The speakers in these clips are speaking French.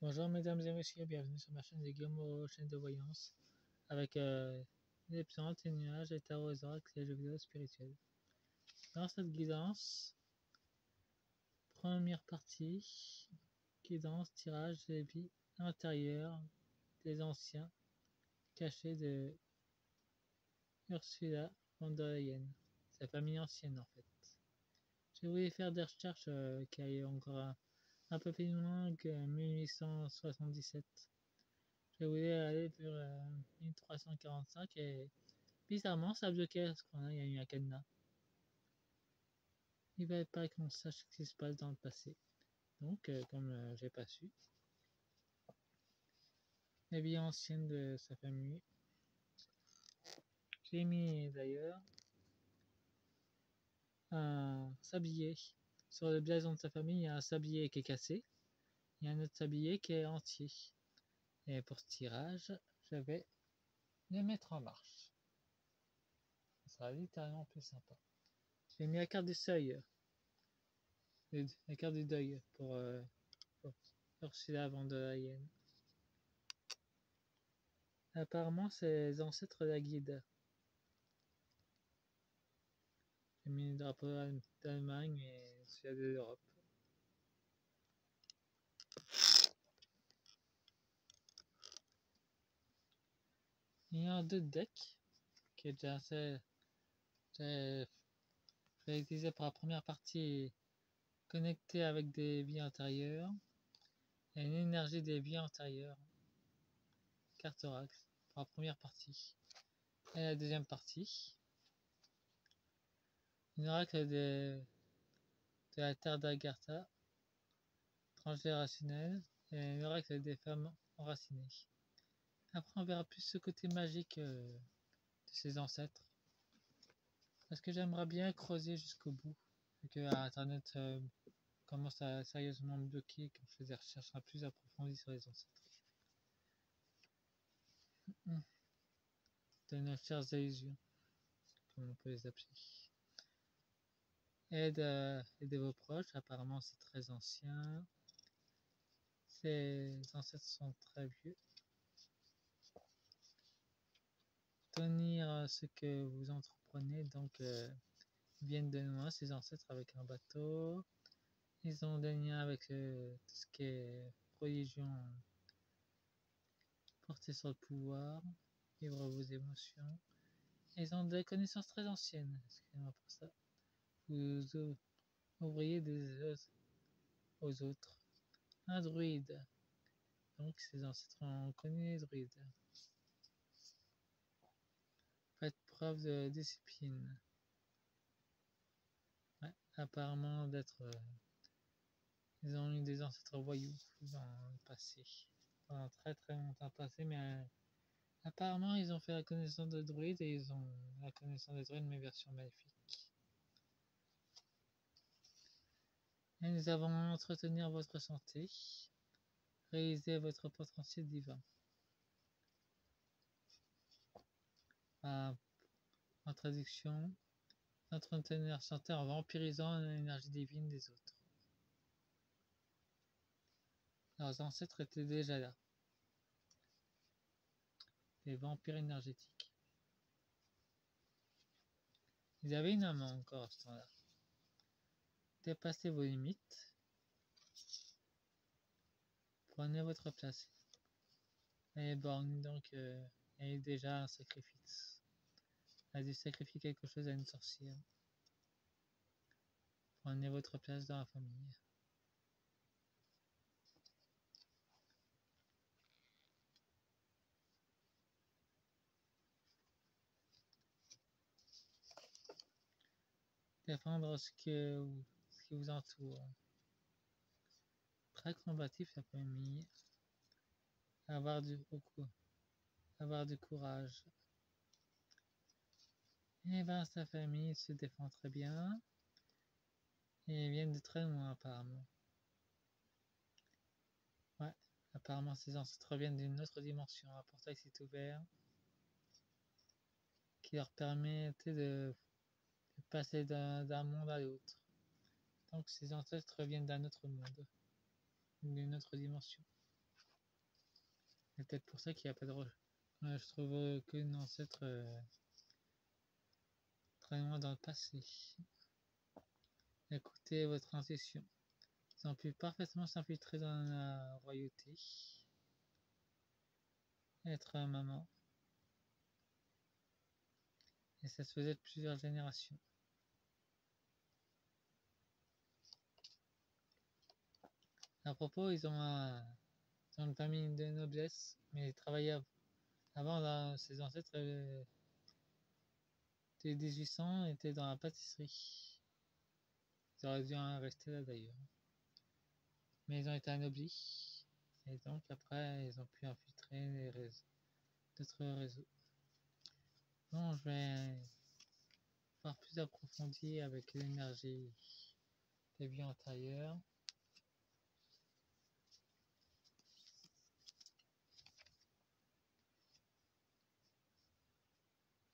Bonjour mesdames et messieurs, bienvenue sur ma chaîne de Guillaume Moreau, chaîne de voyance, avec des plantes et nuages, et tarot et oracles et jeux vidéo spirituels. Dans cette guidance, première partie, guidance, tirage des vies intérieures des anciens cachés de Ursula von der Leyen, sa famille ancienne en fait. J'ai voulu faire des recherches qui aillent encore un peu plus loin que 1877. Je voulais aller vers 1345 et bizarrement ça a bloqué ce qu'on a, il y a eu un cadenas. Il ne fallait pas qu'on sache ce qui se passe dans le passé. Donc, comme j'ai pas su, la vie ancienne de sa famille. J'ai mis d'ailleurs un sablier. Sur le blason de sa famille, il y a un sablier qui est cassé. Il y a un autre sablier qui est entier. Et pour ce tirage, je vais le mettre en marche. Ça sera littéralement plus sympa. J'ai mis la carte du seuil. La carte du deuil pour Ursula von der Leyen. Apparemment, c'est les ancêtres la guide. J'ai mis le drapeau d'Allemagne et celui de l'Europe. Il y a deux decks qui est déjà assez. Je vais utiliser pour la première partie connectée avec des vies antérieures et une énergie des vies antérieures. Carte oracle pour la première partie. Et la deuxième partie, une oracle de la terre d'Agartha, transgénérationnelle, et une oracle des femmes enracinées. Après, on verra plus ce côté magique de ses ancêtres. Parce que j'aimerais bien creuser jusqu'au bout. Et que Internet commence à sérieusement me bloquer quand je fais des recherches plus approfondies sur les ancêtres. De nos chères illusions, comme on peut les appeler. Aidez vos proches, apparemment c'est très ancien. Ces ancêtres sont très vieux. Tenir ce que vous entreprenez, donc ils viennent de loin, ces ancêtres, avec un bateau. Ils ont des liens avec tout ce qui est religion, porter sur le pouvoir, vivre vos émotions. Ils ont des connaissances très anciennes, excusez-moi pour ça. Vous ouvriez des aux autres. Un druide. Donc ces ancêtres ont connu les druides. Faites preuve de discipline. Ouais, apparemment d'être. Ils ont eu des ancêtres voyous dans le passé. Pendant très très longtemps passé, mais apparemment ils ont fait la connaissance de druides et ils ont la connaissance des druides, mais version maléfique. Et nous avons entretenir votre santé, réaliser votre potentiel divin. En traduction, entretenir santé en vampirisant l'énergie divine des autres. Leurs ancêtres étaient déjà là. Des vampires énergétiques. Ils avaient une âme encore à ce temps-là. Dépassez vos limites. Prenez votre place. Elle est borne, donc elle est déjà un sacrifice. Elle a dû sacrifier quelque chose à une sorcière. Prenez votre place dans la famille. Défendre ce qui vous entoure. Très combatif la famille. Avoir du courage. Et ben sa famille se défend très bien. Et ils viennent de très loin apparemment. Ouais, apparemment ces ancêtres viennent d'une autre dimension. Un portail s'est ouvert qui leur permettait de passer d'un monde à l'autre. Donc ces ancêtres viennent d'un autre monde, d'une autre dimension. C'est peut-être pour ça qu'il n'y a pas de je trouve aucun ancêtre très loin dans le passé. Écoutez votre intuition. Ils ont pu parfaitement s'infiltrer dans la royauté, être maman, et ça se faisait de plusieurs générations. À propos, ils ont une famille de noblesse, mais ils travaillaient avant, ses ancêtres étaient 1800, étaient dans la pâtisserie. Ils auraient dû en rester là d'ailleurs. Mais ils ont été anoblis, et donc après, ils ont pu infiltrer d'autres réseaux. Bon, je vais voir plus approfondi avec l'énergie des vies antérieures.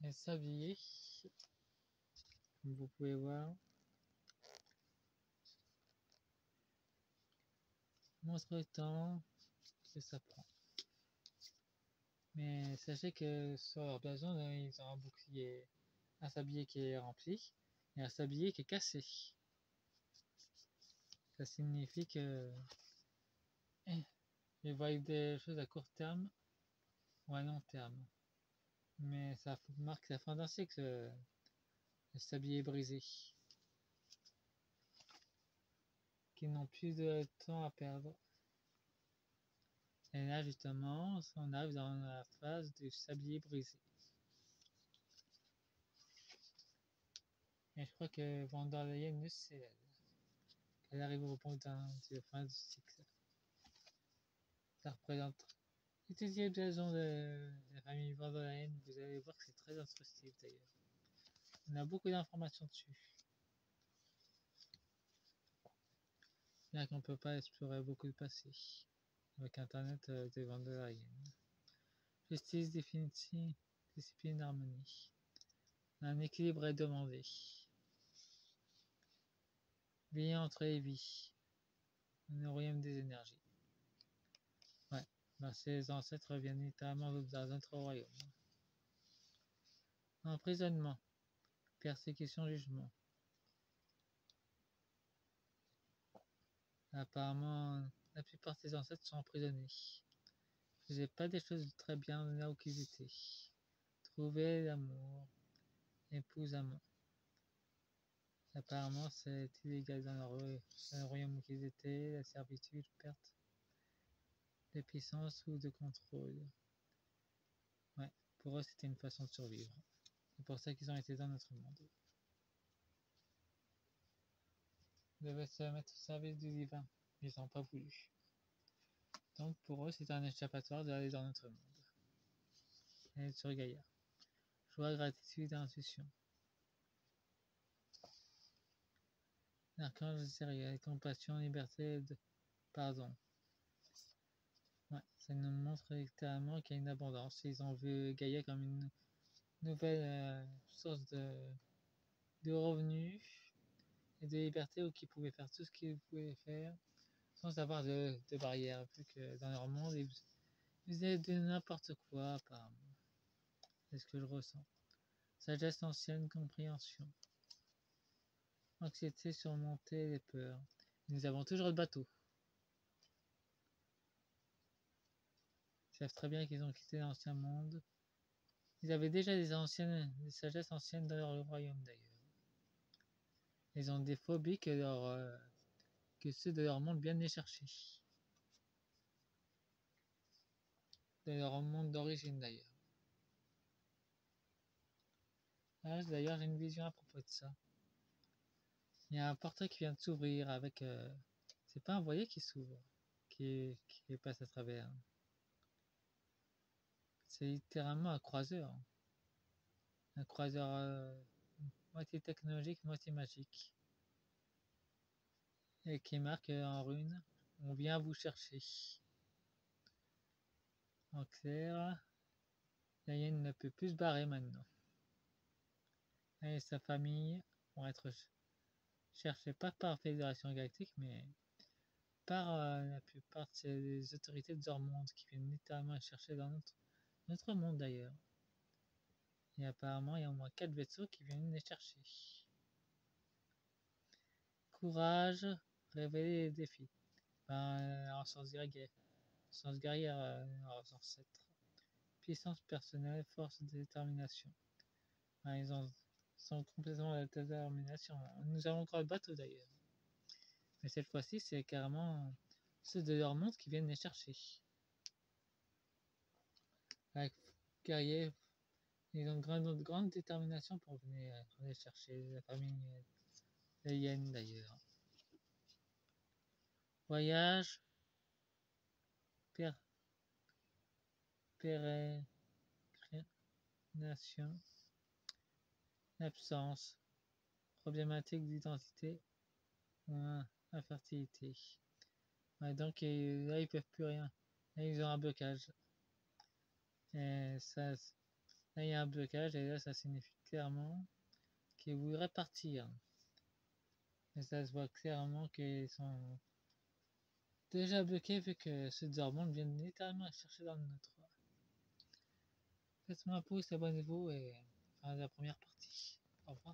Et sablier, comme vous pouvez voir, montre le temps que ça prend. Mais sachez que sur leur blason, ils ont un bouclier, un sablier qui est rempli et un sablier qui est cassé. Ça signifie que ils voient des choses à court terme ou à long terme. Mais ça marque la fin d'un cycle, le sablier brisé. Qui n'ont plus de temps à perdre. Et là, justement, on arrive dans la phase du sablier brisé. Et je crois que Vanderleyen le sait, elle arrive au point de la fin du cycle. Ça représente. Étudiez le blason de la famille Vanderleyen, vous allez voir que c'est très instructif d'ailleurs. On a beaucoup d'informations dessus. Bien qu'on ne peut pas explorer beaucoup de passé avec internet de Vanderleyen. Justice, définitive, discipline, harmonie. Un équilibre est demandé. Lien entre les vies. Le royaume des énergies. Ouais, ben ses ancêtres viennent littéralement d'un autre royaume. Emprisonnement. Persécution, jugement. Apparemment, la plupart de ses ancêtres sont emprisonnés. Ils faisaient pas des choses très bien là où qu'ils étaient. Trouver l'amour. Épouse amant. Apparemment, c'est illégal dans le royaume où ils étaient, la servitude, perte de puissance ou de contrôle. Ouais, pour eux, c'était une façon de survivre. C'est pour ça qu'ils ont été dans notre monde. Ils devaient se mettre au service du divin. Ils n'ont pas voulu. Donc pour eux, c'est un échappatoire d'aller dans notre monde. Et sur Gaïa. Joie, gratitude et intuition. L'archange sérieux, compassion, liberté, pardon. Ouais, ça nous montre littéralement qu'il y a une abondance. Ils ont vu Gaïa comme une nouvelle source de revenus et de liberté où ils pouvaient faire tout ce qu'ils pouvaient faire sans avoir de barrières, vu que dans leur monde, ils faisaient de n'importe quoi, apparemment. C'est ce que je ressens. Sagesse ancienne, compréhension. Anxiété, surmonter les peurs. Nous avons toujours le bateau. Ils savent très bien qu'ils ont quitté l'ancien monde. Ils avaient déjà des sagesses anciennes dans leur royaume d'ailleurs. Ils ont des phobies que ceux de leur monde viennent les chercher. De leur monde d'origine d'ailleurs. Ah, d'ailleurs, j'ai une vision à propos de ça. Il y a un portail qui vient de s'ouvrir avec. C'est pas un voilier qui s'ouvre, qui passe à travers. C'est littéralement un croiseur. Un croiseur moitié technologique, moitié magique. Et qui marque en rune, on vient vous chercher. En clair, la hyène ne peut plus se barrer maintenant. Elle et sa famille vont être cherchés pas par Fédération Galactique, mais la plupart de ces autorités de leur monde qui viennent littéralement chercher dans notre monde d'ailleurs. Et apparemment, il y a au moins 4 vaisseaux qui viennent les chercher. Courage, révéler les défis. En sens guerrière, leurs ancêtres. Puissance personnelle, force de détermination. Ils sont complètement la détermination. Nous avons encore le bateau d'ailleurs. Mais cette fois-ci, c'est carrément ceux de leur monde qui viennent les chercher. Avec guerrier, ils ont une grande détermination pour venir les chercher. La famille des Yen d'ailleurs. Voyage, pérégrination, absence, problématique d'identité, infertilité. Ouais, donc là, ils peuvent plus rien. Là, ils ont un blocage. Et ça, là, il y a un blocage et là, ça signifie clairement qu'ils voudraient partir. Et ça se voit clairement qu'ils sont déjà bloqués vu que ceux de leur monde viennent littéralement chercher dans le nôtre. Faites-moi un pouce, abonnez-vous et fin de la première partie. Au revoir.